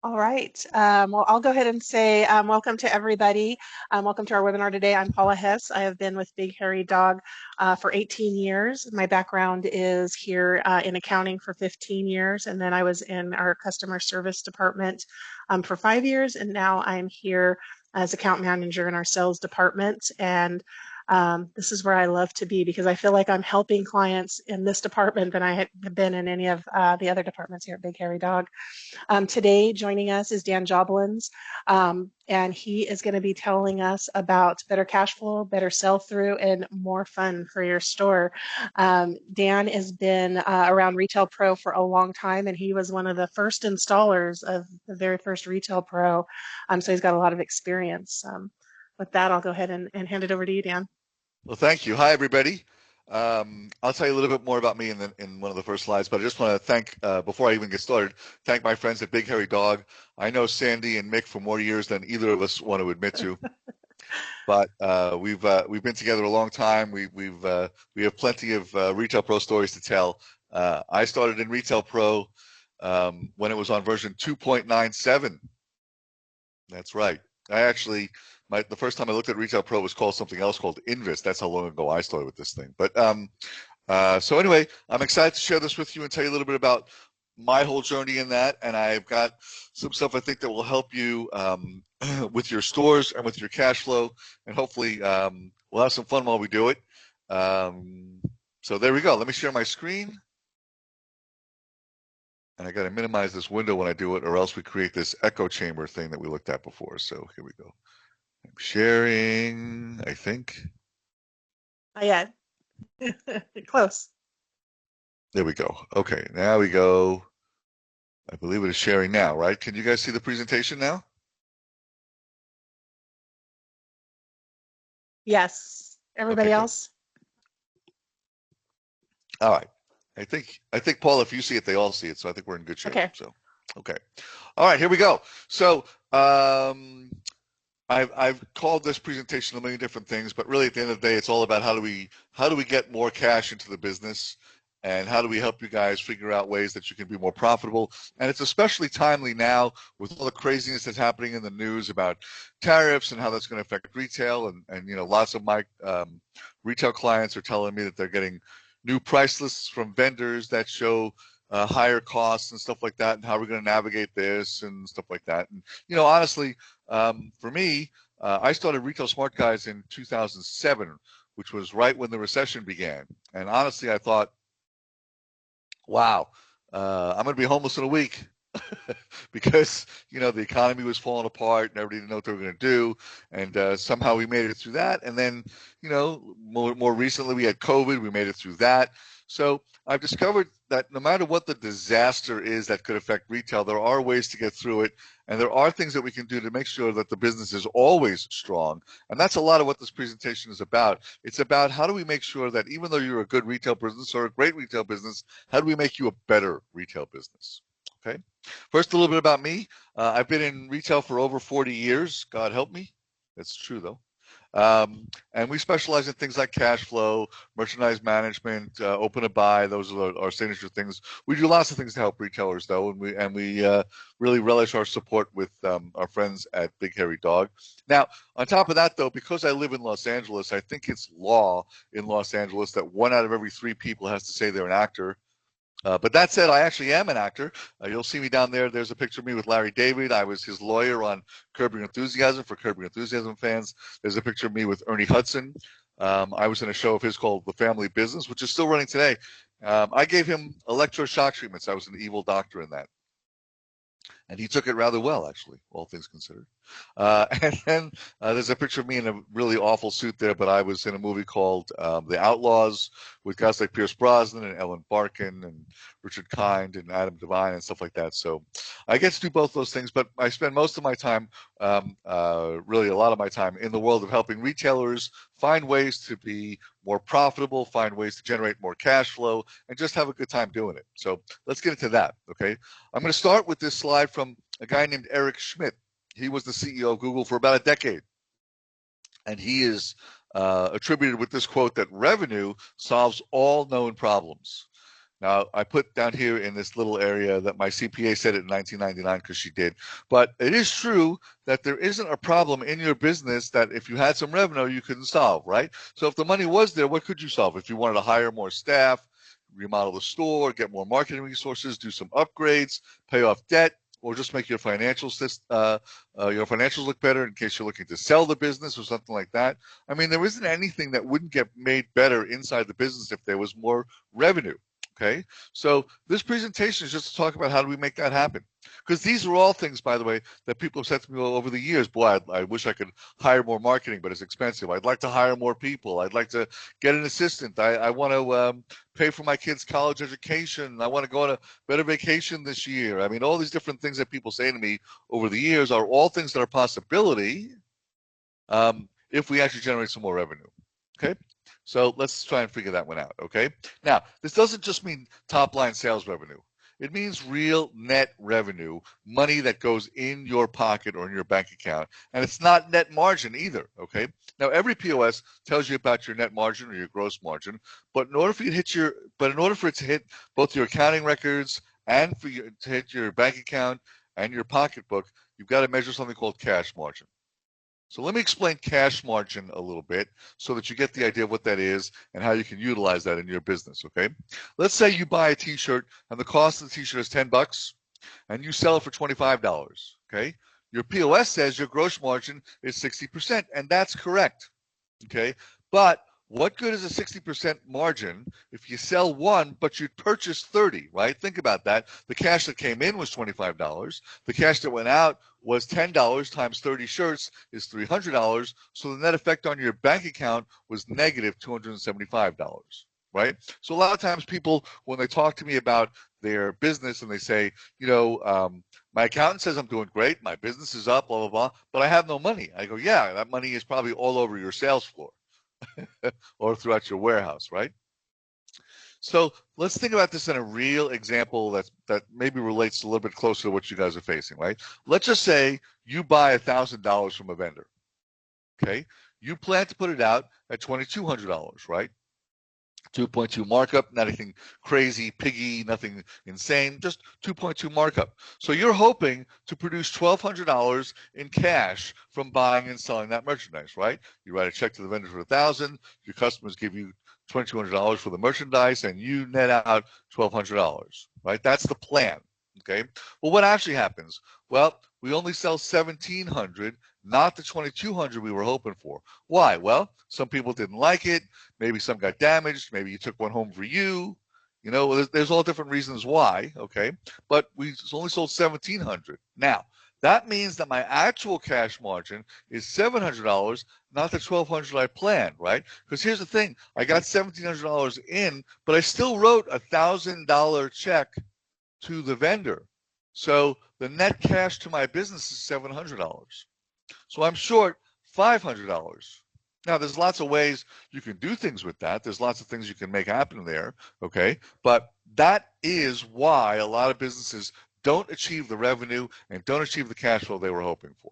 All right. Well, I'll go ahead and say welcome to everybody. Welcome to our webinar today. I'm Paula Hess. I have been with Big Hairy Dog for 18 years. My background is here in accounting for 15 years, and then I was in our customer service department for 5 years, and now I'm here as account manager in our sales department. And this is where I love to be because I feel like I'm helping clients in this department than I have been in any of the other departments here at Big Hairy Dog. Today, joining us is Dan Joblins, and he is going to be telling us about better cash flow, better sell-through, and more fun for your store. Dan has been around Retail Pro for a long time, and he was one of the first installers of the very first Retail Pro, so he's got a lot of experience. With that, I'll go ahead and hand it over to you, Dan. Well, thank you. Hi, everybody. I'll tell you a little bit more about me in one of the first slides, but I just want to thank, before I even get started, thank my friends at Big Hairy Dog. I know Sandy and Mick for more years than either of us want to admit to, but we've been together a long time. We have plenty of Retail Pro stories to tell. I started in Retail Pro when it was on version 2.97. That's right. I actually. The first time I looked at Retail Pro was called something else called Invis. That's how long ago I started with this thing. But so anyway, I'm excited to share this with you and tell you a little bit about my whole journey in that. And I've got some stuff I think that will help you with your stores and with your cash flow. And hopefully we'll have some fun while we do it. So there we go. Let me share my screen. And I got to minimize this window when I do it, or else we create this echo chamber thing that we looked at before. So here we go. I'm sharing, I think. Yeah, close. There we go. Okay, now we go. I believe it is sharing now, right? Can you guys see the presentation now? Yes. Everybody else? All right. I think, Paul, if you see it, they all see it. So I think we're in good shape. Okay. So, okay. All right, here we go. So, I've called this presentation a million different things, but really at the end of the day, it's all about how do we get more cash into the business, and how do we help you guys figure out ways that you can be more profitable. And it's especially timely now with all the craziness that's happening in the news about tariffs and how that's going to affect retail. And you know, lots of my retail clients are telling me that they're getting new price lists from vendors that show higher costs and stuff like that, and how we're going to navigate this and stuff like that. And you know, honestly, for me, I started Retail Smart Guys in 2007, which was right when the recession began. And honestly, I thought, wow, I'm going to be homeless in a week. Because you know, the economy was falling apart and everybody didn't know what they were going to do, and somehow we made it through that. And then, you know, more recently we had COVID. We made it through that. So I've discovered that no matter what the disaster is that could affect retail, there are ways to get through it, and there are things that we can do to make sure that the business is always strong. And that's a lot of what this presentation is about. It's about how do we make sure that even though you're a good retail business or a great retail business, how do we make you a better retail business? Okay. First, a little bit about me. I've been in retail for over 40 years. God help me. That's true, though. And we specialize in things like cash flow, merchandise management, open to buy. Those are our signature things. We do lots of things to help retailers, though, and we really relish our support with our friends at Big Hairy Dog. Now, on top of that, though, because I live in Los Angeles, I think it's law in Los Angeles that 1 out of every 3 people has to say they're an actor. But that said, I actually am an actor. You'll see me down there. There's a picture of me with Larry David. I was his lawyer on Curb Your Enthusiasm for Curb Your Enthusiasm fans. There's a picture of me with Ernie Hudson. I was in a show of his called The Family Business, which is still running today. I gave him electroshock treatments. I was an evil doctor in that. And he took it rather well, actually, all things considered. And then there's a picture of me in a really awful suit there, but I was in a movie called The Outlaws with guys like Pierce Brosnan and Ellen Barkin and Richard Kind and Adam Devine and stuff like that. So I get to do both those things, but I spend most of my time, really a lot of my time, in the world of helping retailers find ways to be more profitable, find ways to generate more cash flow, and just have a good time doing it. So let's get into that, okay? I'm going to start with this slide from a guy named Eric Schmidt. He was the CEO of Google for about a decade. And he is attributed with this quote that revenue solves all known problems. Now, I put down here in this little area that my CPA said it in 1999 because she did. But it is true that there isn't a problem in your business that if you had some revenue, you couldn't solve, right? So if the money was there, what could you solve? If you wanted to hire more staff, remodel the store, get more marketing resources, do some upgrades, pay off debt, or just make your your financials look better in case you're looking to sell the business or something like that. I mean, there isn't anything that wouldn't get made better inside the business if there was more revenue. Okay, so this presentation is just to talk about how do we make that happen. Because these are all things, by the way, that people have said to me all over the years. Boy, I wish I could hire more marketing, but it's expensive. I'd like to hire more people. I'd like to get an assistant. I want to pay for my kids' college education. I want to go on a better vacation this year. I mean, all these different things that people say to me over the years are all things that are possibility if we actually generate some more revenue. Okay, so let's try and figure that one out. Okay, now this doesn't just mean top line sales revenue. It means real net revenue, money that goes in your pocket or in your bank account. And it's not net margin either, okay? Now, every POS tells you about your net margin or your gross margin, but in order for it to hit both your accounting records and to hit your bank account and your pocketbook, you've got to measure something called cash margin. So let me explain cash margin a little bit so that you get the idea of what that is and how you can utilize that in your business, okay? Let's say you buy a t-shirt and the cost of the t-shirt is $10 and you sell it for $25, okay? Your POS says your gross margin is 60%, and that's correct, okay? But what good is a 60% margin if you sell one, but you purchase 30, right? Think about that. The cash that came in was $25. The cash that went out was $10 times 30 shirts is $300. So the net effect on your bank account was negative $275, right? So a lot of times people, when they talk to me about their business and they say, my accountant says I'm doing great, my business is up, blah, blah, blah, but I have no money. I go, yeah, that money is probably all over your sales floor. or throughout your warehouse, right? So let's think about this in a real example that maybe relates a little bit closer to what you guys are facing, right? Let's just say you buy $1,000 from a vendor, okay? You plan to put it out at $2,200, right? 2.2 markup, not anything crazy, piggy, nothing insane, just 2.2 markup. So you're hoping to produce $1,200 in cash from buying and selling that merchandise, right? You write a check to the vendor for $1,000, your customers give you $2,200 for the merchandise, and you net out $1,200, right? That's the plan, okay? Well, what actually happens? Well, we only sell 1,700, not the 2,200 we were hoping for. Why? Well, some people didn't like it. Maybe some got damaged. Maybe you took one home for you. There's all different reasons why, okay? But we only sold 1,700. Now, that means that my actual cash margin is $700, not the $1,200 I planned, right? Because here's the thing. I got $1,700 in, but I still wrote a $1,000 check to the vendor. So the net cash to my business is $700. So I'm short $500. Now, there's lots of ways you can do things with that. There's lots of things you can make happen there, okay? But that is why a lot of businesses don't achieve the revenue and don't achieve the cash flow they were hoping for,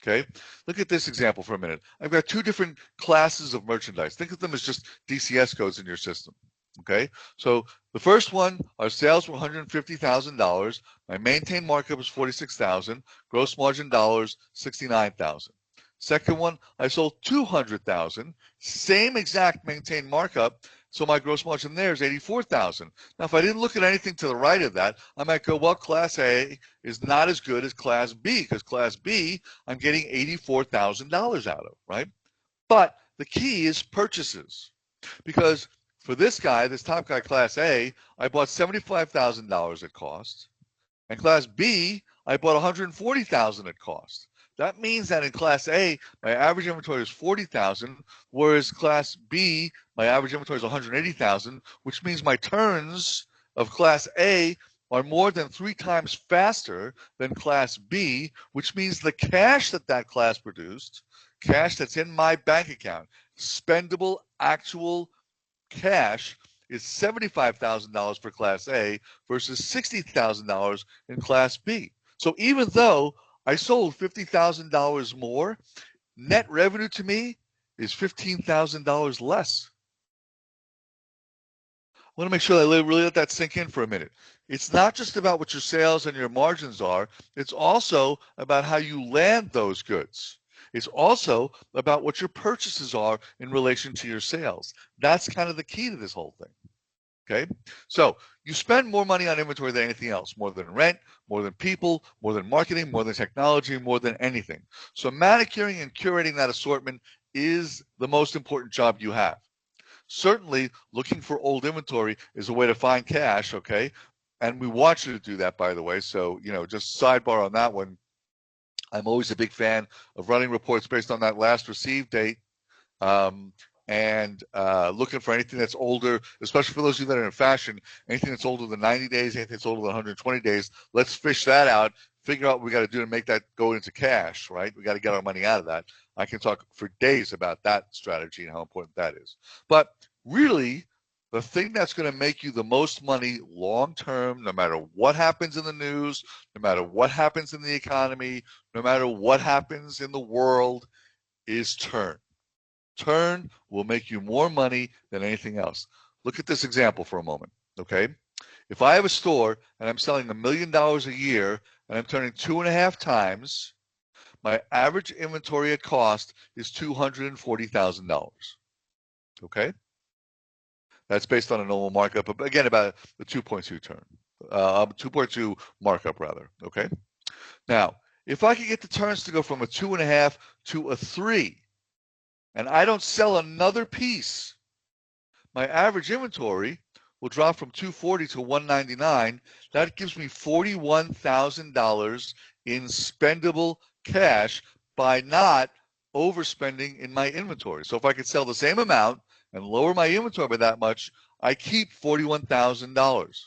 okay? Look at this example for a minute. I've got two different classes of merchandise. Think of them as just DCS codes in your system, okay? So the first one, our sales were $150,000. My maintained markup was $46,000. Gross margin dollars, $69,000. Second one, I sold $200,000. Same exact maintained markup. So my gross margin there is $84,000. Now, if I didn't look at anything to the right of that, I might go, well, Class A is not as good as Class B, because Class B, I'm getting $84,000 out of, right? But the key is purchases, because for this guy, this top guy, Class A, I bought $75,000 at cost, and Class B, I bought $140,000 at cost. That means that in Class A, my average inventory is $40,000, whereas Class B, my average inventory is $180,000, which means my turns of Class A are more than 3 times faster than Class B, which means the cash that class produced, cash that's in my bank account, spendable actual cash, is $75,000 for Class A versus $60,000 in Class B. So even though I sold $50,000 more, net revenue to me is $15,000 less. want to make sure that I really let that sink in for a minute. It's not just about what your sales and your margins are. It's also about how you land those goods. It's also about what your purchases are in relation to your sales. That's kind of the key to this whole thing. Okay, so you spend more money on inventory than anything else, more than rent, more than people, more than marketing, more than technology, more than anything. So manicuring and curating that assortment is the most important job you have. Certainly, looking for old inventory is a way to find cash, okay? And we want you to do that, by the way. So, just sidebar on that one. I'm always a big fan of running reports based on that last received date, um, and looking for anything that's older, especially for those of you that are in fashion, anything that's older than 90 days, anything that's older than 120 days. Let's fish that out, figure out what we got to do to make that go into cash, right? We got to get our money out of that. I can talk for days about that strategy and how important that is. But really, the thing that's going to make you the most money long term, no matter what happens in the news, no matter what happens in the economy, no matter what happens in the world, is turn. Turn will make you more money than anything else. Look at this example for a moment, okay? If I have a store and I'm selling $1 million a year and I'm turning 2.5 times, my average inventory at cost is $240,000, okay? That's based on a normal markup, but again, about the 2.2 turn, 2.2 markup rather, okay? Now, if I could get the turns to go from a 2.5 to a 3, and I don't sell another piece, my average inventory will drop from 240 to 199. That gives me $41,000 in spendable cash by not overspending in my inventory. So if I could sell the same amount and lower my inventory by that much, I keep $41,000.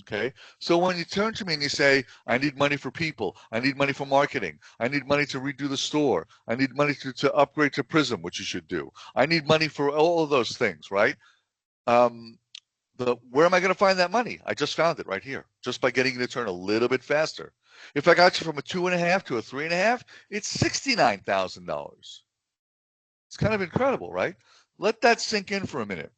Okay, so when you turn to me and you say, I need money for people, I need money for marketing, I need money to redo the store, I need money to upgrade to Prism, which you should do, I need money for all of those things, right? Um, where am I going to find that money? I just found it right here, just by getting you to turn a little bit faster. If I got you from a 2.5 to a 3.5, it's $69,000. It's kind of incredible, right? Let that sink in for a minute.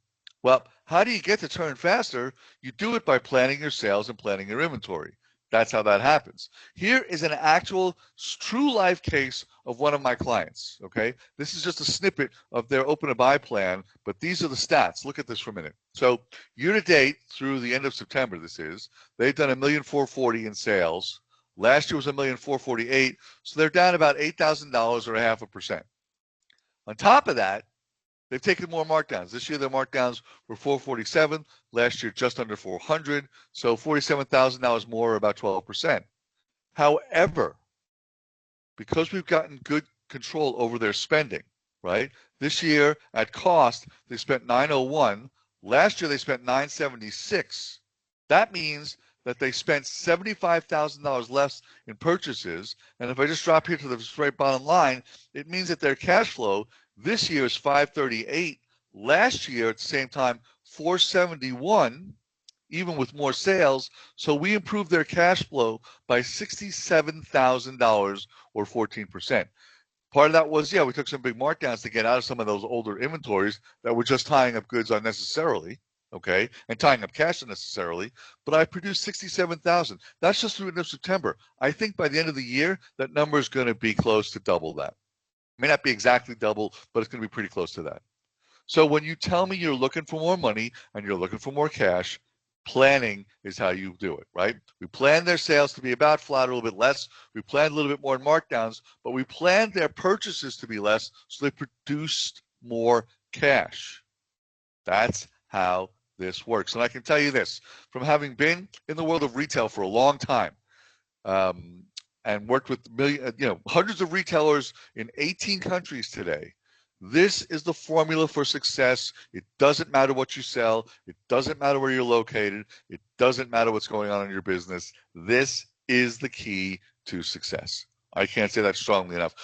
Well, how do you get to turn faster? You do it by planning your sales and planning your inventory. That's how that happens. Here is an actual true life case of one of my clients, okay? This is just a snippet of their open to buy plan, but these are the stats. Look at this for a minute. So year to date through the end of September, they've done $1,440,000 in sales. Last year was $1,448,000, so they're down about $8,000 or 0.5%. On top of that, they've taken more markdowns. This year, their markdowns were 447. Last year, just under 400. So $47,000 more, or about 12%. However, because we've gotten good control over their spending, right? This year, at cost, they spent 901. Last year, they spent 976. That means that they spent $75,000 less in purchases. And if I just drop here to the straight bottom line, it means that their cash flow this year is 538. Last year at the same time, 471, even with more sales. So we improved their cash flow by $67,000 or 14%. Part of that was, we took some big markdowns to get out of some of those older inventories that were just tying up goods unnecessarily, okay, and tying up cash unnecessarily. But I produced 67,000. That's just through the end of September. I think by the end of the year, that number is going to be close to double that. It may not be exactly double, but it's going to be pretty close to that. So when you tell me you're looking for more money and you're looking for more cash, planning is how you do it, right? We plan their sales to be about flat, or a little bit less. We planned a little bit more in markdowns, but we planned their purchases to be less, so they produced more cash. That's how this works. And I can tell you this, from having been in the world of retail for a long time, and worked with hundreds of retailers in 18 countries today, this is the formula for success. It doesn't matter what you sell. It doesn't matter where you're located. It doesn't matter what's going on in your business. This is the key to success. I can't say that strongly enough.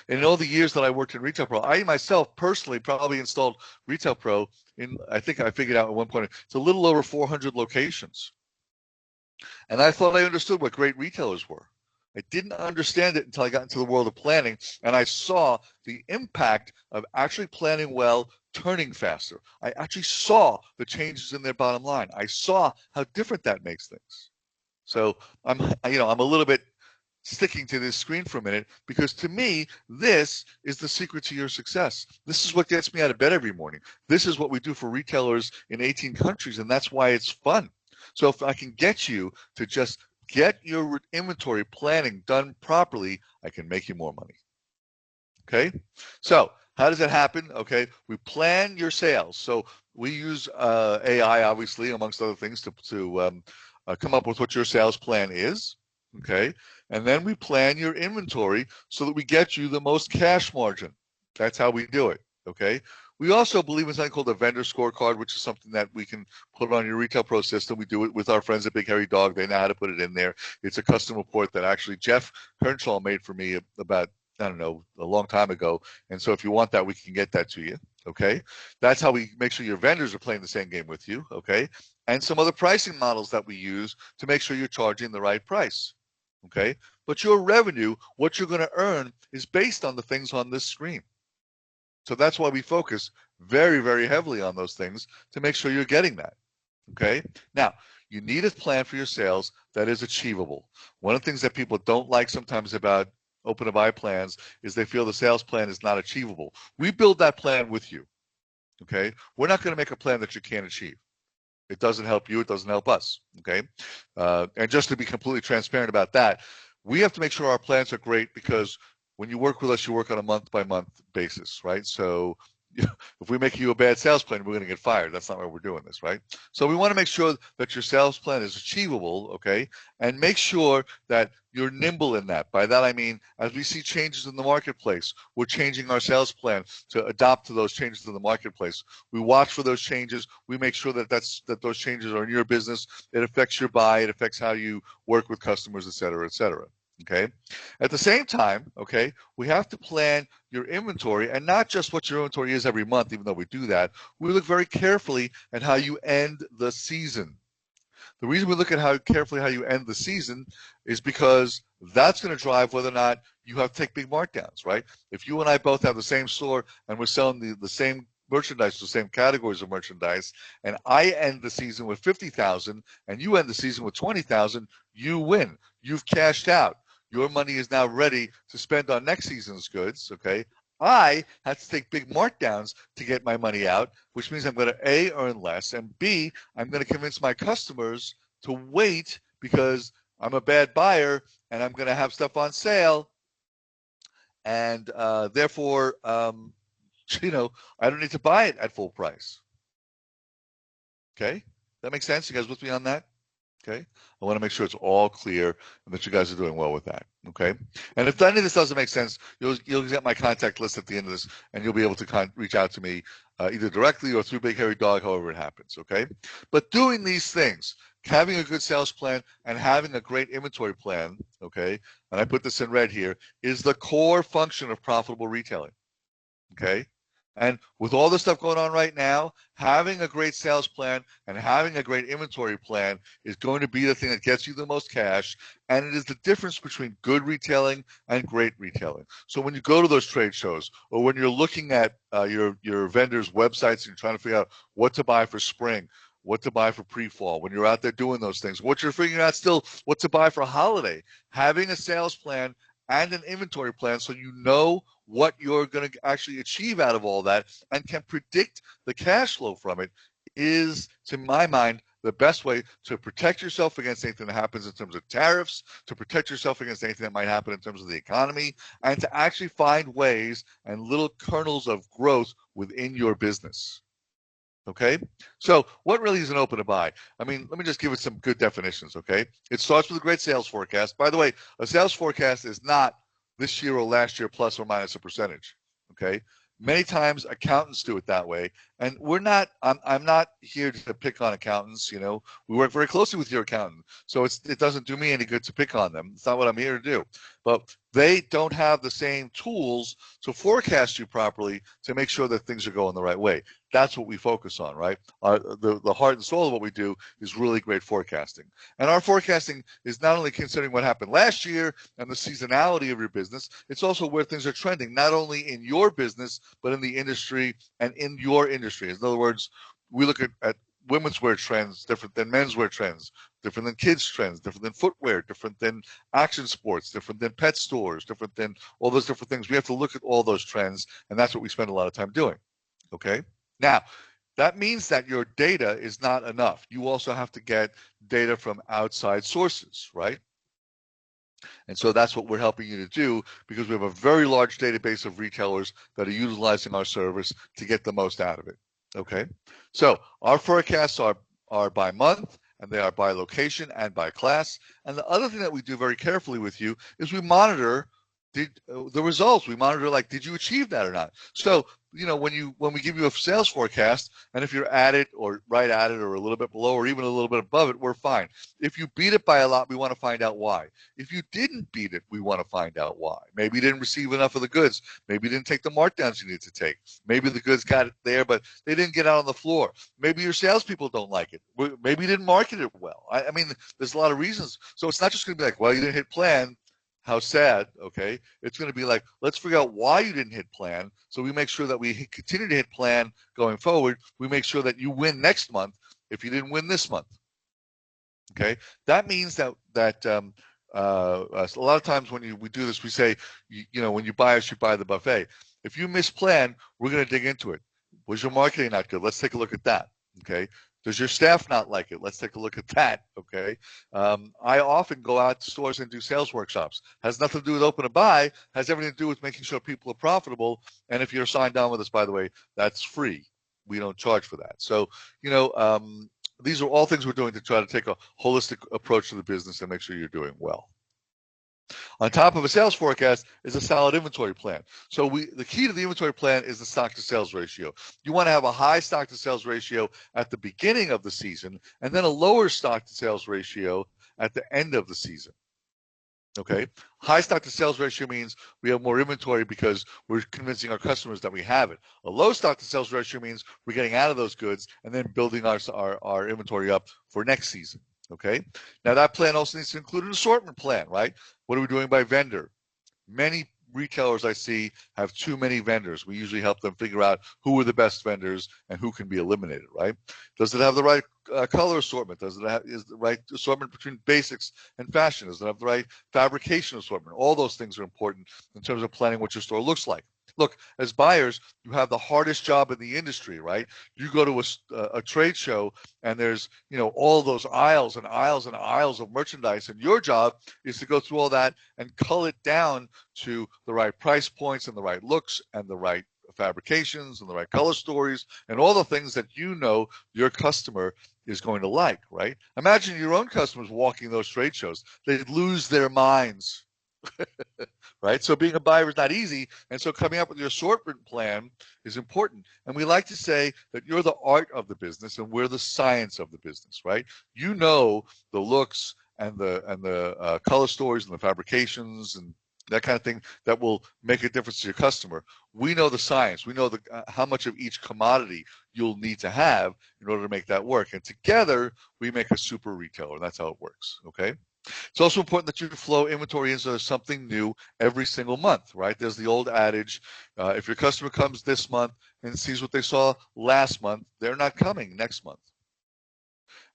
In all the years that I worked in Retail Pro, I myself personally probably installed Retail Pro in, I think I figured out at one point, it's a little over 400 locations. And I thought I understood what great retailers were. I didn't understand it until I got into the world of planning, and I saw the impact of actually planning well, turning faster. I actually saw the changes in their bottom line. I saw how different that makes things. So I'm a little bit sticking to this screen for a minute, because to me, this is the secret to your success. This is what gets me out of bed every morning. This is what we do for retailers in 18 countries, and that's why it's fun. So if I can get you to just get your inventory planning done properly, I can make you more money. Okay? So how does that happen? Okay, we plan your sales. So we use AI, obviously, amongst other things, to come up with what your sales plan is. Okay, and then we plan your inventory so that we get you the most cash margin. That's how we do it. Okay, we also believe in something called a vendor scorecard, which is something that we can put on your Retail Pro system. We do it with our friends at Big Hairy Dog. They know how to put it in there. It's a custom report that actually Jeff Kernshaw made for me about, I don't know, a long time ago. And so if you want that, we can get that to you. Okay, that's how we make sure your vendors are playing the same game with you. Okay, and some other pricing models that we use to make sure you're charging the right price. Okay, but your revenue, what you're going to earn, is based on the things on this screen. So that's why we focus very, very heavily on those things to make sure you're getting that. Okay, now you need a plan for your sales that is achievable. One of the things that people don't like sometimes about open to buy plans is they feel the sales plan is not achievable. We build that plan with you. Okay, we're not going to make a plan that you can't achieve. It doesn't help you. It doesn't help us. Okay, and just to be completely transparent about that, we have to make sure our plans are great, because when you work with us, you work on a month-by-month basis, right? So if we make you a bad sales plan, we're going to get fired. That's not why we're doing this, right? So we want to make sure that your sales plan is achievable, okay? And make sure that you're nimble in that. By that I mean, as we see changes in the marketplace, we're changing our sales plan to adapt to those changes in the marketplace. We watch for those changes. We make sure that those changes are in your business. It affects your buy. It affects how you work with customers, et cetera, et cetera. Okay. At the same time, okay, we have to plan your inventory, and not just what your inventory is every month, even though we do that. We look very carefully at how you end the season. The reason we look at how you end the season is because that's going to drive whether or not you have to take big markdowns, right? If you and I both have the same store and we're selling the same merchandise, the same categories of merchandise, and I end the season with 50,000 and you end the season with 20,000, you win. You've cashed out. Your money is now ready to spend on next season's goods, okay? I have to take big markdowns to get my money out, which means I'm going to A, earn less, and B, I'm going to convince my customers to wait because I'm a bad buyer and I'm going to have stuff on sale, and therefore, I don't need to buy it at full price. Okay? That makes sense? You guys with me on that? Okay, I want to make sure it's all clear and that you guys are doing well with that. Okay, and if any of this doesn't make sense, you'll get my contact list at the end of this, and you'll be able to reach out to me either directly or through Big Hairy Dog, however it happens. Okay, but doing these things, having a good sales plan and having a great inventory plan, okay, and I put this in red here, is the core function of profitable retailing. Okay. And with all this stuff going on right now, having a great sales plan and having a great inventory plan is going to be the thing that gets you the most cash. And it is the difference between good retailing and great retailing. So when you go to those trade shows, or when you're looking at your vendors' websites and you're trying to figure out what to buy for spring, what to buy for pre-fall, when you're out there doing those things, what you're figuring out still, what to buy for holiday, having a sales plan and an inventory plan so you know what you're going to actually achieve out of all that and can predict the cash flow from it is, to my mind, the best way to protect yourself against anything that happens in terms of tariffs, to protect yourself against anything that might happen in terms of the economy, and to actually find ways and little kernels of growth within your business. Okay, so what really is an open to buy? I mean, let me just give it some good definitions, okay? It starts with a great sales forecast. By the way, a sales forecast is not this year or last year plus or minus a percentage, okay? Many times accountants do it that way, And I'm not here to pick on accountants. You know, we work very closely with your accountant, so it doesn't do me any good to pick on them. It's not what I'm here to do. But they don't have the same tools to forecast you properly to make sure that things are going the right way. That's what we focus on, right? The heart and soul of what we do is really great forecasting. And our forecasting is not only considering what happened last year and the seasonality of your business, it's also where things are trending, not only in your business, but in the industry and in your industry. In other words, we look at women's wear trends different than men's wear trends, different than kids trends, different than footwear, different than action sports, different than pet stores, different than all those different things. We have to look at all those trends, and that's what we spend a lot of time doing. Okay? Now, that means that your data is not enough. You also have to get data from outside sources, right? And so that's what we're helping you to do, because we have a very large database of retailers that are utilizing our service to get the most out of it. Okay, so our forecasts are by month, and they are by location and by class. And the other thing that we do very carefully with you is we monitor the results. We monitor, like, did you achieve that or not? So, you know, when we give you a sales forecast, and if you're at it or right at it or a little bit below or even a little bit above it, we're fine. If you beat it by a lot, we want to find out why. If you didn't beat it, we want to find out why. Maybe you didn't receive enough of the goods. Maybe you didn't take the markdowns you need to take. Maybe the goods got it there, but they didn't get out on the floor. Maybe your salespeople don't like it. Maybe you didn't market it well. I mean, there's a lot of reasons. So it's not just going to be like, well, you didn't hit plan. How sad, okay? It's going to be like, let's figure out why you didn't hit plan, so we make sure that we continue to hit plan going forward. We make sure that you win next month if you didn't win this month, okay? That means that a lot of times when we do this, we say, you know, when you buy us, you buy the buffet. If you miss plan, we're going to dig into it. Was your marketing not good? Let's take a look at that, okay? Does your staff not like it? Let's take a look at that, okay? I often go out to stores and do sales workshops. Has nothing to do with open to buy, has everything to do with making sure people are profitable. And if you're signed on with us, by the way, that's free. We don't charge for that. So, you know, these are all things we're doing to try to take a holistic approach to the business and make sure you're doing well. On top of a sales forecast is a solid inventory plan. So the key to the inventory plan is the stock to sales ratio. You want to have a high stock to sales ratio at the beginning of the season, and then a lower stock to sales ratio at the end of the season. Okay, high stock to sales ratio means we have more inventory because we're convincing our customers that we have it. A low stock to sales ratio means we're getting out of those goods and then building our inventory up for next season. Okay, now that plan also needs to include an assortment plan, right? What are we doing by vendor? Many retailers I see have too many vendors. We usually help them figure out who are the best vendors and who can be eliminated, right? Does it have the right color assortment? Is the right assortment between basics and fashion? Does it have the right fabrication assortment? All those things are important in terms of planning what your store looks like. Look, as buyers, you have the hardest job in the industry, right? You go to a trade show and there's, you know, all those aisles and aisles and aisles of merchandise, and your job is to go through all that and cull it down to the right price points and the right looks and the right fabrications and the right color stories and all the things that you know your customer is going to like, right? Imagine your own customers walking those trade shows. They'd lose their minds. Right? So being a buyer is not easy, and so coming up with your assortment plan is important. And we like to say that you're the art of the business and we're the science of the business, right? You know the looks and the color stories and the fabrications and that kind of thing that will make a difference to your customer. We know the science. We know how much of each commodity you'll need to have in order to make that work. And together, we make a super retailer. That's how it works, okay? It's also important that you flow inventory into something new every single month, right? There's the old adage, if your customer comes this month and sees what they saw last month, they're not coming next month.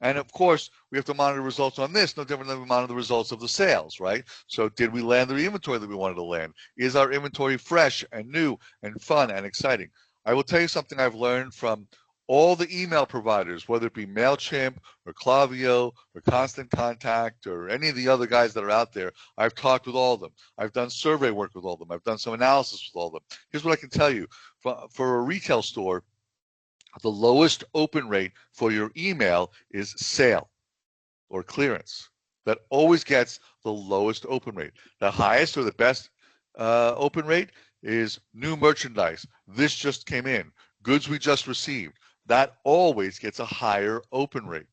And of course, we have to monitor results on this, no different than we monitor the results of the sales, right? So did we land the inventory that we wanted to land? Is our inventory fresh and new and fun and exciting? I will tell you something I've learned from all the email providers, whether it be MailChimp or Klaviyo or Constant Contact or any of the other guys that are out there. I've talked with all of them. I've done survey work with all of them. I've done some analysis with all of them. Here's what I can tell you. For a retail store, the lowest open rate for your email is sale or clearance. That always gets the lowest open rate. The highest or the best open rate is new merchandise. This just came in. goods we just received, that always gets a higher open rate.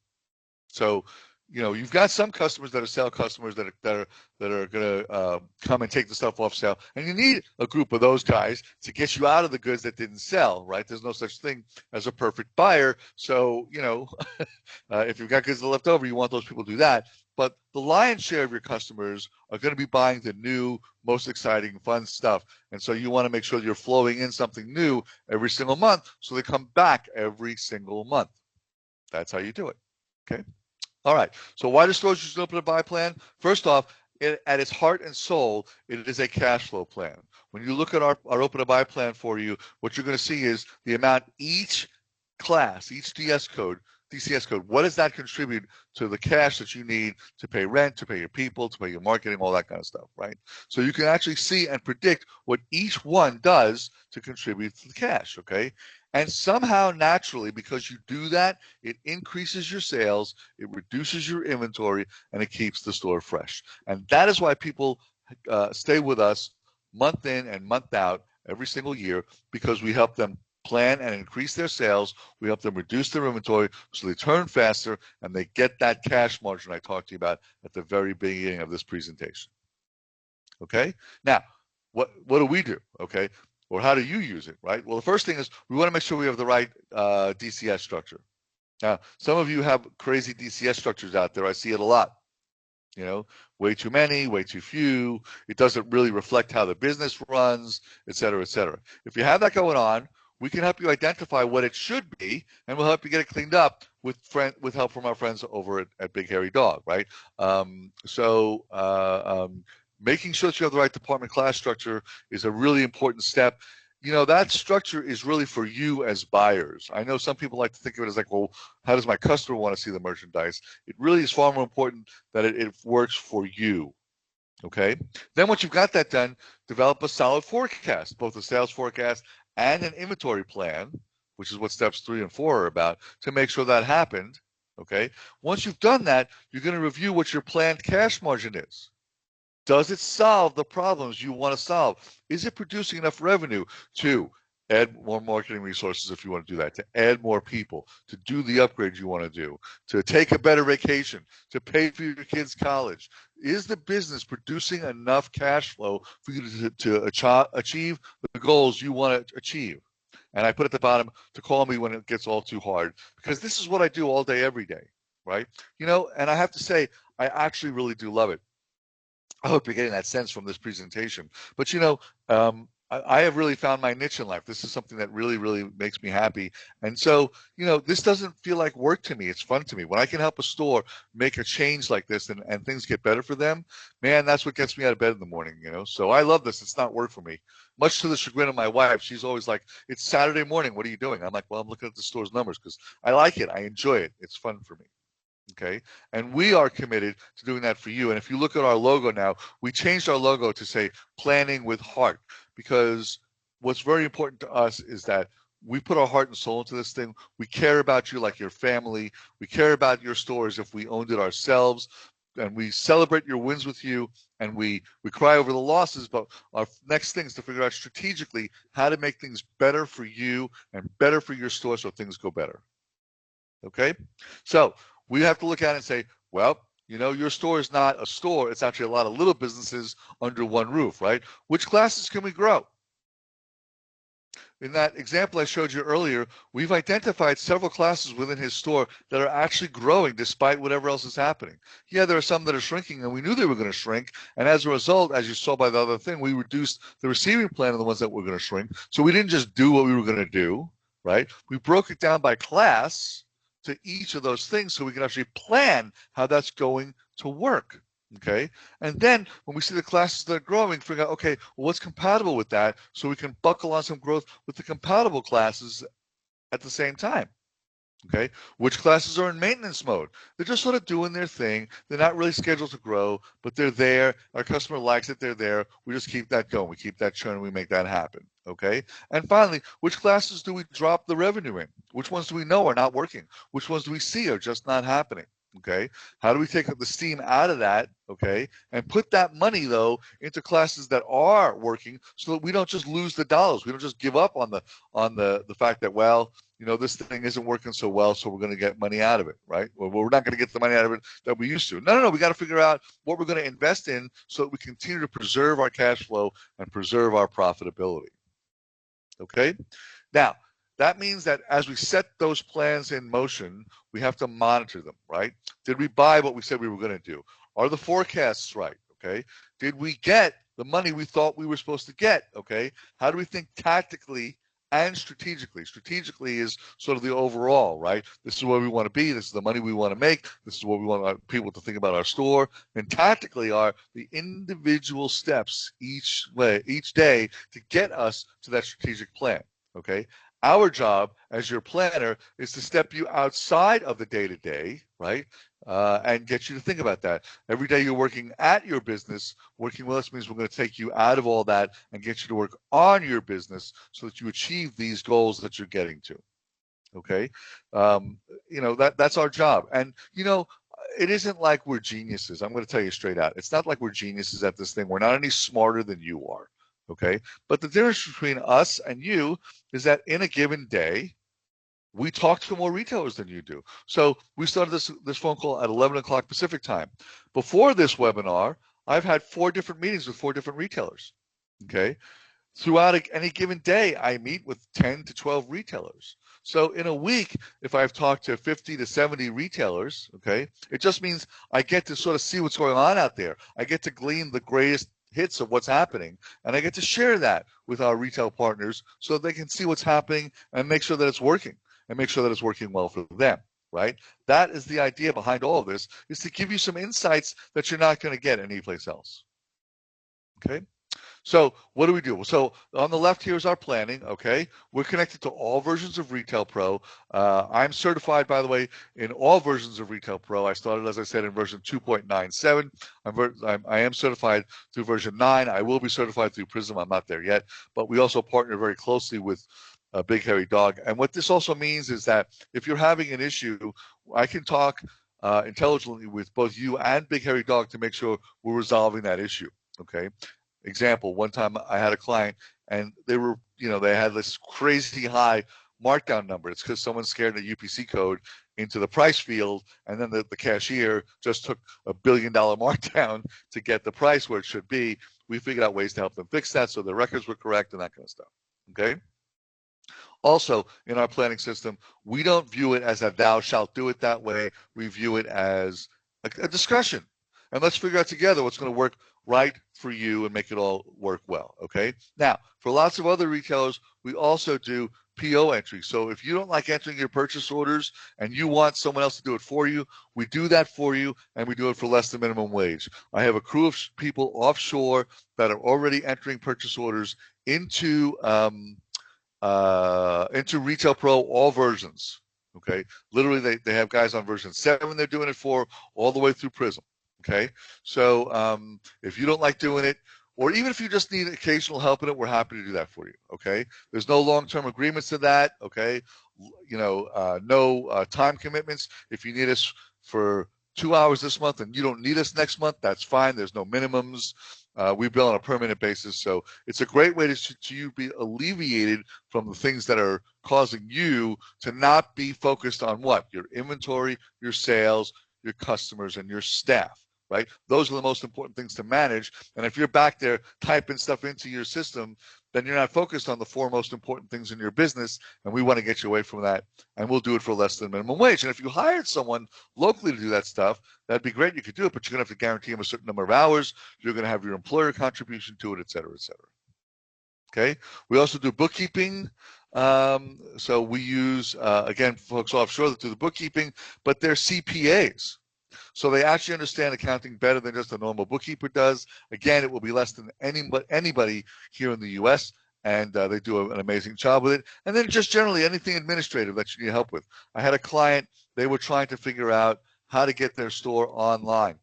So, you've got some customers that are sale customers that are going to come and take the stuff off sale, and you need a group of those guys to get you out of the goods that didn't sell, right? There's no such thing as a perfect buyer. So, if you've got goods left over, you want those people to do that. But the lion's share of your customers are going to be buying the new, most exciting, fun stuff. And so you want to make sure that you're flowing in something new every single month so they come back every single month. That's how you do it. Okay? All right. So why do stores use an open to buy plan? First off, at its heart and soul, it is a cash flow plan. When you look at our open to buy plan for you, what you're going to see is the amount each class, each DCS code, what does that contribute to the cash that you need to pay rent, to pay your people, to pay your marketing, all that kind of stuff, right? So you can actually see and predict what each one does to contribute to the cash, okay? And somehow, naturally, because you do that, it increases your sales, it reduces your inventory, and it keeps the store fresh. And that is why people stay with us month in and month out every single year, because we help them plan and increase their sales. We help them reduce their inventory so they turn faster and they get that cash margin I talked to you about at the very beginning of this presentation. Okay? Now, what do we do? Okay? Or how do you use it, right? Well, the first thing is we want to make sure we have the right DCS structure. Now, some of you have crazy DCS structures out there. I see it a lot. Way too many, way too few. It doesn't really reflect how the business runs, et cetera, et cetera. If you have that going on, we can help you identify what it should be, and we'll help you get it cleaned up with help from our friends over at Big Hairy Dog, right? Making sure that you have the right department class structure is a really important step. That structure is really for you as buyers. I know some people like to think of it as like, well, how does my customer want to see the merchandise? It really is far more important that it works for you. Okay? Then once you've got that done, develop a solid forecast, both a sales forecast and an inventory plan, which is what steps 3 and 4 are about, to make sure that happened. Okay? Once you've done that, you're going to review what your planned cash margin is. Does it solve the problems you want to solve? Is it producing enough revenue to add more marketing resources if you want to do that, to add more people, to do the upgrades you want to do, to take a better vacation, to pay for your kids' college? Is the business producing enough cash flow for you to achieve the goals you want to achieve? And I put at the bottom to call me when it gets all too hard, because this is what I do all day, every day, right? And I have to say, I actually really do love it. I hope you're getting that sense from this presentation. But, I have really found my niche in life. This is something that really, really makes me happy. And so, this doesn't feel like work to me. It's fun to me. When I can help a store make a change like this and things get better for them, man, that's what gets me out of bed in the morning, So I love this. It's not work for me. Much to the chagrin of my wife, she's always like, it's Saturday morning. What are you doing? I'm like, well, I'm looking at the store's numbers because I like it. I enjoy it. It's fun for me. Okay, and we are committed to doing that for you. And if you look at our logo now, we changed our logo to say planning with heart, because what's very important to us is that we put our heart and soul into this thing. We care about you like your family. We care about your store as if we owned it ourselves, and we celebrate your wins with you, and we cry over the losses. But our next thing is to figure out strategically how to make things better for you and better for your store so things go better. Okay, so we have to look at it and say, well, your store is not a store. It's actually a lot of little businesses under one roof, right? Which classes can we grow? In that example I showed you earlier, we've identified several classes within his store that are actually growing despite whatever else is happening. Yeah, there are some that are shrinking, and we knew they were going to shrink. And as a result, as you saw by the other thing, we reduced the receiving plan of the ones that were going to shrink. So we didn't just do what we were going to do, right? We broke it down by class to each of those things so we can actually plan how that's going to work. Okay, and then when we see the classes that are growing, figure out, okay, well, what's compatible with that, so we can buckle on some growth with the compatible classes at the same time. Okay, which classes are in maintenance mode? They're just sort of doing their thing. They're not really scheduled to grow, but they're there. Our customer likes it. They're there. We just keep that going. We keep that churn. We make that happen. Okay, and finally, which classes do we drop the revenue in? Which ones do we know are not working? Which ones do we see are just not happening? Okay, how do we take the steam out of that? Okay, and put that money though into classes that are working, so that we don't just lose the dollars. We don't just give up on the fact that, well, this thing isn't working so well, so we're going to get money out of it, right? Well, we're not going to get the money out of it that we used to. No. We got to figure out what we're going to invest in so that we continue to preserve our cash flow and preserve our profitability. Okay, now that means that as we set those plans in motion, we have to monitor them, right? Did we buy what we said we were going to do? Are the forecasts right? Okay, did we get the money we thought we were supposed to get? Okay, how do we think tactically and strategically? Strategically is sort of the overall, right? This is where we want to be. This is the money we want to make. This is what we want people to think about our store. And tactically are the individual steps each day to get us to that strategic plan. Okay. Our job as your planner is to step you outside of the day-to-day, right? And get you to think about that. Every day you're working at your business, working with us means we're going to take you out of all that and get you to work on your business so that you achieve these goals that you're getting to. Okay? That's our job. And, it isn't like we're geniuses. I'm going to tell you straight out. It's not like we're geniuses at this thing. We're not any smarter than you are. Okay? But the difference between us and you is that in a given day, we talk to more retailers than you do. So we started this phone call at 11 o'clock Pacific time. Before this webinar, I've had 4 different meetings with 4 different retailers. Okay? Throughout any given day, I meet with 10 to 12 retailers. So in a week, if I've talked to 50 to 70 retailers, okay, it just means I get to sort of see what's going on out there. I get to glean the greatest hits of what's happening, and I get to share that with our retail partners so that they can see what's happening and make sure that it's working, and make sure that it's working well for them, right? That is the idea behind all of this, is to give you some insights that you're not going to get anyplace else. Okay? So what do we do? So on the left here is our planning, okay? We're connected to all versions of Retail Pro. I'm certified, by the way, in all versions of Retail Pro. I started, as I said, in version 2.97. I am certified through version 9. I will be certified through Prism. I'm not there yet. But we also partner very closely with Big Hairy Dog. And what this also means is that if you're having an issue, I can talk intelligently with both you and Big Hairy Dog to make sure we're resolving that issue, okay? Example, one time I had a client and they had this crazy high markdown number. It's because someone scared a UPC code into the price field, and then the cashier just took $1 billion markdown to get the price where it should be. We figured out ways to help them fix that so the records were correct and that kind of stuff. Okay? Also, in our planning system, we don't view it as a thou shalt do it that way. We view it as a discussion. And let's figure out together what's going to work right for you and make it all work well, okay? Now, for lots of other retailers, we also do PO entry. So if you don't like entering your purchase orders and you want someone else to do it for you, we do that for you, and we do it for less than minimum wage. I have a crew of people offshore that are already entering purchase orders into Retail Pro, all versions, okay? Literally, they have guys on version 7 they're doing it for, all the way through Prism. Okay, so if you don't like doing it, or even if you just need occasional help in it, we're happy to do that for you. Okay, there's no long-term agreements to that. Okay, no time commitments. If you need us for 2 hours this month and you don't need us next month, that's fine. There's no minimums. We bill on a permanent basis, so it's a great way to you be alleviated from the things that are causing you to not be focused on what? Your inventory, your sales, your customers, and your staff. Right? Those are the most important things to manage. And if you're back there typing stuff into your system, then you're not focused on the 4 most important things in your business. And we want to get you away from that. And we'll do it for less than minimum wage. And if you hired someone locally to do that stuff, that'd be great. You could do it, but you're going to have to guarantee them a certain number of hours. You're going to have your employer contribution to it, et cetera, et cetera. Okay. We also do bookkeeping. So we use, again, folks offshore that do the bookkeeping, but they're CPAs. So they actually understand accounting better than just a normal bookkeeper does. Again, it will be less than anybody here in the U.S., and they do an amazing job with it. And then just generally anything administrative that you need help with. I had a client, they were trying to figure out how to get their store online.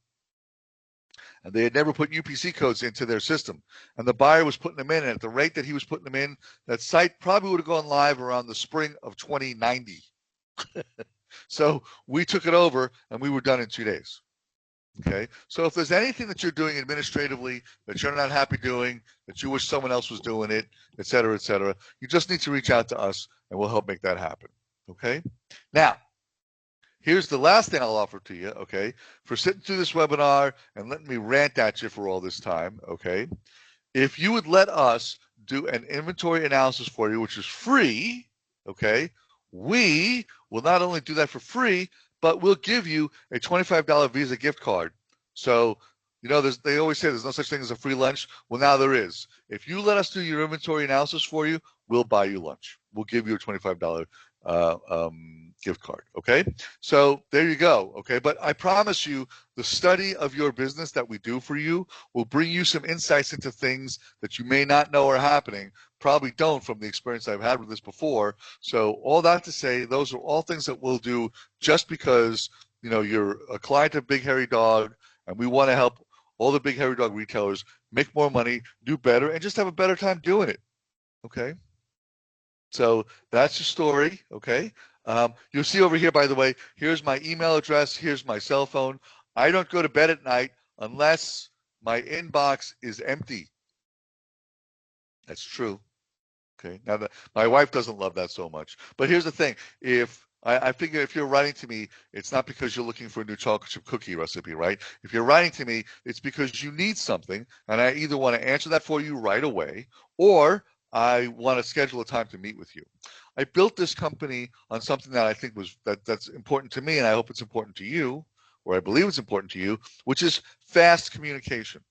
And they had never put UPC codes into their system. And the buyer was putting them in, and at the rate that he was putting them in, that site probably would have gone live around the spring of 2090. So we took it over and we were done in 2 days. Okay, so if there's anything that you're doing administratively that you're not happy doing, that you wish someone else was doing it, et cetera, you just need to reach out to us and we'll help make that happen. Okay, now here's the last thing I'll offer to you. Okay, for sitting through this webinar and letting me rant at you for all this time. Okay, if you would let us do an inventory analysis for you, which is free, okay, we will not only do that for free, but we'll give you a $25 Visa gift card. So, you know, they always say there's no such thing as a free lunch. Well, now there is. If you let us do your inventory analysis for you, we'll buy you lunch. We'll give you a $25 gift card. Okay, so there you go. Okay, but I promise you, the study of your business that we do for you will bring you some insights into things that you may not know are happening. Probably don't from the experience I've had with this before. So all that to say, those are all things that we'll do just because, you know, you're a client of Big Hairy Dog, and we want to help all the Big Hairy Dog retailers make more money, do better, and just have a better time doing it. Okay. So that's your story, okay? You'll see over here, by the way, here's my email address, here's my cell phone. I don't go to bed at night unless my inbox is empty. That's true, okay? Now, my wife doesn't love that so much. But here's the thing. I figure if you're writing to me, it's not because you're looking for a new chocolate chip cookie recipe, right? If you're writing to me, it's because you need something, and I either want to answer that for you right away, or I want to schedule a time to meet with you. I built this company on something that I think that's important to me, and I hope it's important to you, or I believe it's important to you, which is fast communication.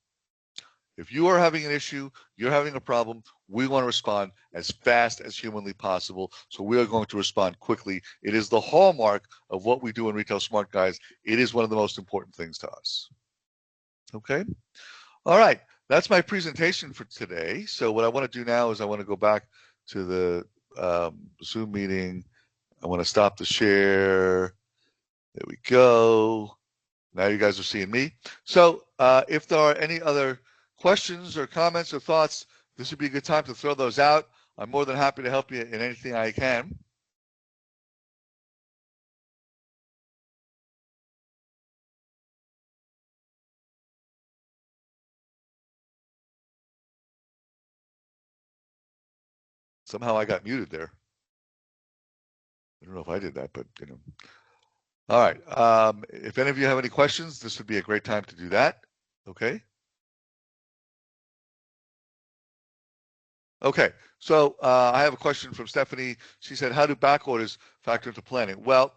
If you are having an issue, you're having a problem, we want to respond as fast as humanly possible. So we are going to respond quickly. It is the hallmark of what we do in Retail Smart Guys. It is one of the most important things to us. Okay? All right. That's my presentation for today. So what I want to do now is I want to go back to the Zoom meeting. I want to stop the share. There we go. Now you guys are seeing me. So if there are any other questions or comments or thoughts, this would be a good time to throw those out. I'm more than happy to help you in anything I can. Somehow I got muted there. I don't know if I did that, but you know. All right. If any of you have any questions, this would be a great time to do that. Okay. Okay. So I have a question from Stephanie. She said, how do back orders factor into planning? Well,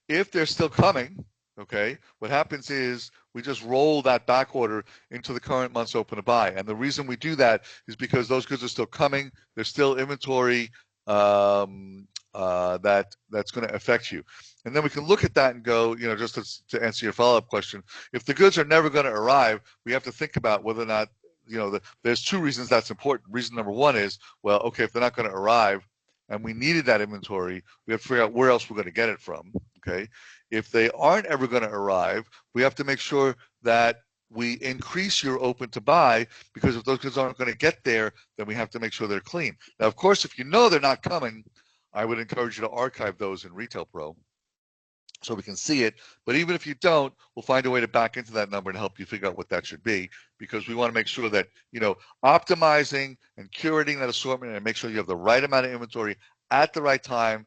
if they're still coming, okay, what happens is we just roll that back order into the current month's open to buy. And the reason we do that is because those goods are still coming. There's still inventory that's going to affect you. And then we can look at that and go, you know, just to answer your follow-up question, if the goods are never going to arrive, we have to think about whether or not, you know, there's two reasons that's important. Reason number one is, well, okay, if they're not going to arrive and we needed that inventory, we have to figure out where else we're going to get it from, okay? If they aren't ever going to arrive, we have to make sure that we increase your open to buy, because if those goods aren't going to get there, then we have to make sure they're clean. Now, of course, if you know they're not coming, I would encourage you to archive those in Retail Pro so we can see it. But even if you don't, we'll find a way to back into that number and help you figure out what that should be, because we want to make sure that, you know, optimizing and curating that assortment and make sure you have the right amount of inventory at the right time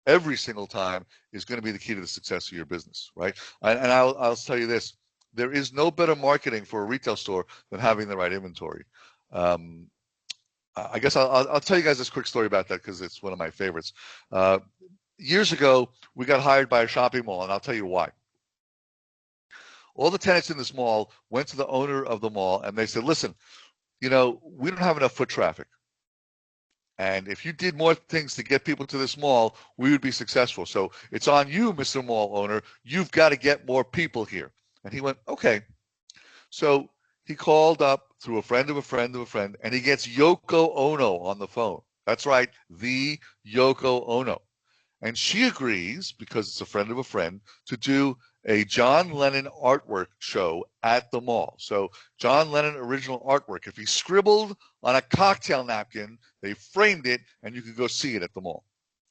every single time is going to be the key to the success of your business, right? And I'll tell you this, there is no better marketing for a retail store than having the right inventory. I guess I'll tell you guys this quick story about that because it's one of my favorites. Years ago, we got hired by a shopping mall, and I'll tell you why. All the tenants in this mall went to the owner of the mall, and they said, listen, you know, we don't have enough foot traffic. And if you did more things to get people to this mall, we would be successful. So it's on you, Mr. Mall owner. You've got to get more people here. And he went, okay. So he called up through a friend of a friend of a friend, and he gets Yoko Ono on the phone. That's right, the Yoko Ono. And she agrees, because it's a friend of a friend, to do a John Lennon artwork show at the mall. So John Lennon original artwork. If he scribbled on a cocktail napkin, they framed it, and you could go see it at the mall.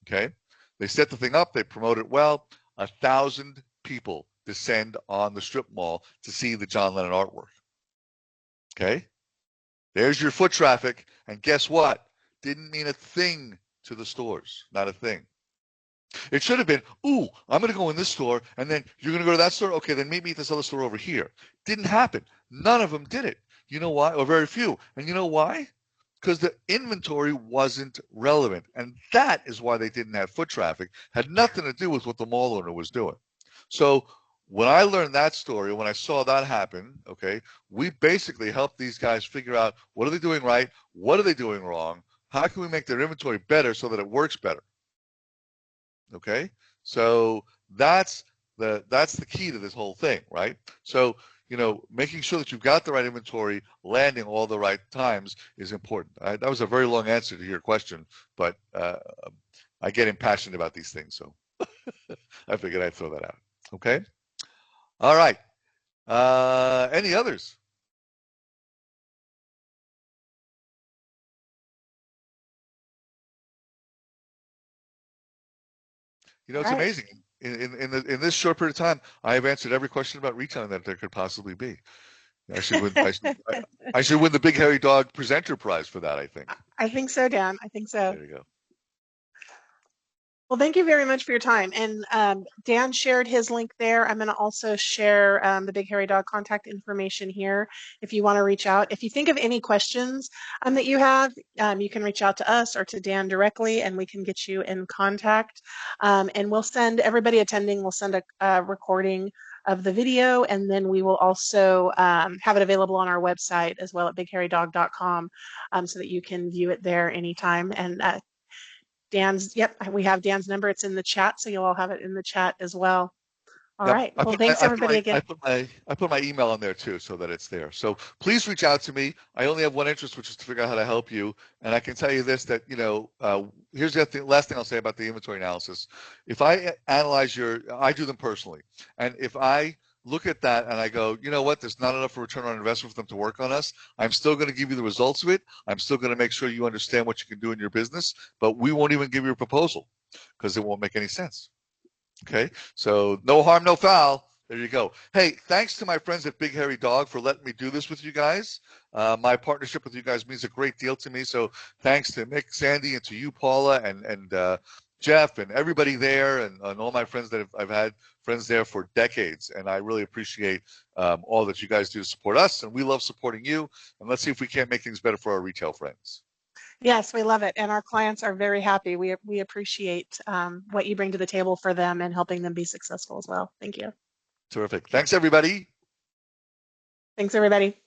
Okay? They set the thing up. They promote it well. 1,000 people descend on the strip mall to see the John Lennon artwork. Okay? There's your foot traffic, and guess what? Didn't mean a thing to the stores. Not a thing. It should have been, ooh, I'm going to go in this store, and then you're going to go to that store? Okay, then meet me at this other store over here. Didn't happen. None of them did it. You know why? Or very few. And you know why? Because the inventory wasn't relevant. And that is why they didn't have foot traffic. Had nothing to do with what the mall owner was doing. So when I learned that story, when I saw that happen, okay, we basically helped these guys figure out what are they doing right, what are they doing wrong, how can we make their inventory better so that it works better. Okay, so that's the key to this whole thing, right? So making sure that you've got the right inventory, landing all the right times is important. That was a very long answer to your question, but I get impassioned about these things, so I figured I'd throw that out. Okay, all right. Any others? It's All right. amazing. In this short period of time, I have answered every question about retailing that there could possibly be. I should win. I should win the Big Hairy Dog Presenter Prize for that, I think. I think so, Dan. I think so. There you go. Well, thank you very much for your time. And Dan shared his link there. I'm going to also share the Big Hairy Dog contact information here if you want to reach out. If you think of any questions that you have, you can reach out to us or to Dan directly, and we can get you in contact. And we'll send everybody attending, we'll send a recording of the video, and then we will also have it available on our website as well at bighairydog.com so that you can view it there anytime. And we have Dan's number. It's in the chat, so you'll all have it in the chat as well. All Yep. right. Well, thanks everybody again. I put my email on there too, so that it's there. So please reach out to me. I only have one interest, which is to figure out how to help you. And I can tell you this: that here's the last thing I'll say about the inventory analysis. If I analyze I do them personally, and if I look at that and I go, you know what, there's not enough return on investment for them to work on us, I'm still going to give you the results of it. I'm still going to make sure you understand what you can do in your business, but we won't even give you a proposal because it won't make any sense. Okay, so no harm, no foul. There you go. Hey, thanks to my friends at Big Hairy Dog for letting me do this with you guys. My partnership with you guys means a great deal to me. So thanks to Nick, Sandy, and to you, Paula, and Jeff, and everybody there, and all my friends that I've had friends there for decades. And I really appreciate all that you guys do to support us. And we love supporting you. And let's see if we can't make things better for our retail friends. Yes, we love it. And our clients are very happy. We appreciate what you bring to the table for them and helping them be successful as well. Thank you. Terrific. Thanks, everybody. Thanks, everybody.